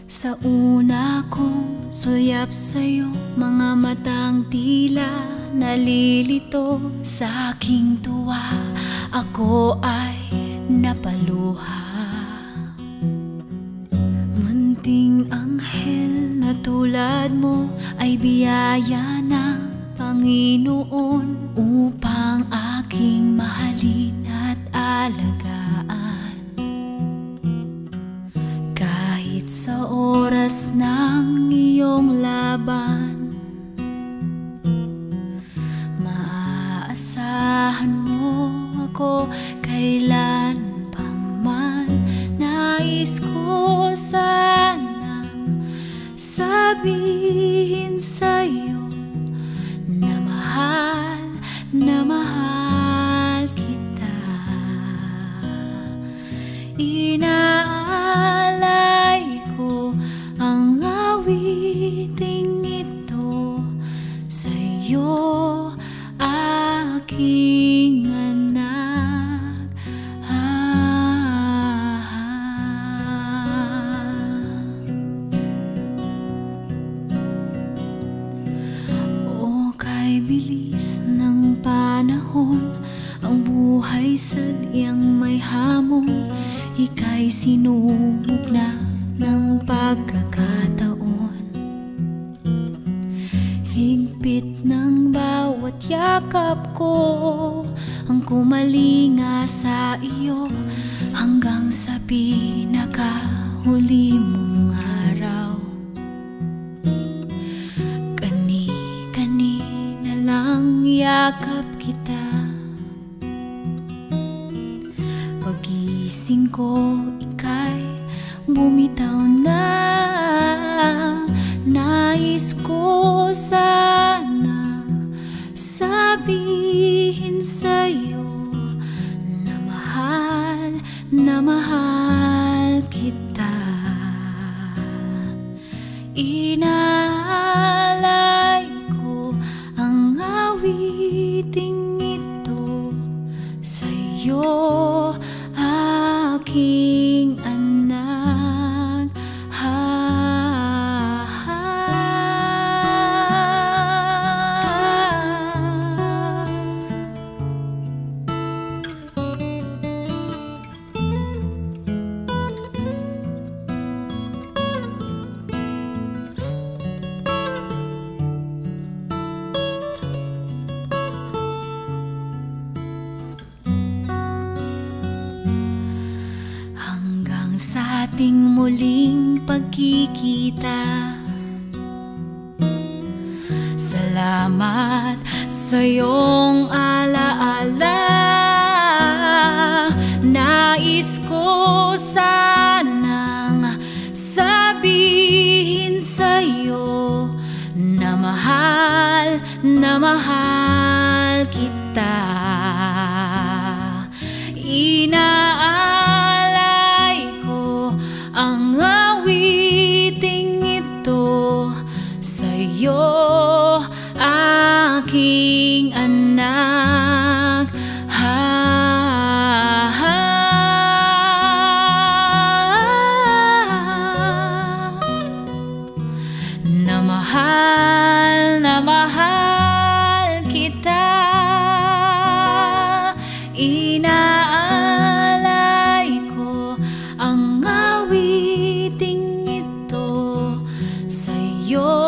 Sa una kong sulyap sa'yo, mga matang tila nalilito sa aking tuwa. Ako ay napaluha. Munting anghel na tulad mo ay biyaya ng Panginoon upang aking mahalin at alagaan. Kahit sa oras ng iyong laban, maaasahan mo ako kailan man. Nais ko sanang sabihin sa'yo na mahal kita. Inaalay ko ang awiting ito sa'yo, aking anak. O kay bilis ng panahon, ang buhay sadyang may hamon. Ika'y sinubok na ng pagkakataon. Higpit ng bawat yakap ko ang kumalinga sa iyo, hanggang sa pinakahuli mong araw. Kani-kanina lang yakap kita. Pagising ko, ika'y bumitaw na. Nais ko sanang sabihin sa'yo na mahal kita. Inaalay ko ang awiting ito sa'yo, aking anak. Sa ating muling pagkikita, salamat sa iyong alaala. Nais ko sanang sabihin sa'yo na mahal kita. Ang awiting ito sa'yo, aking anak. Na mahal kita. Inaalay ko ang awiting ito sa'yo.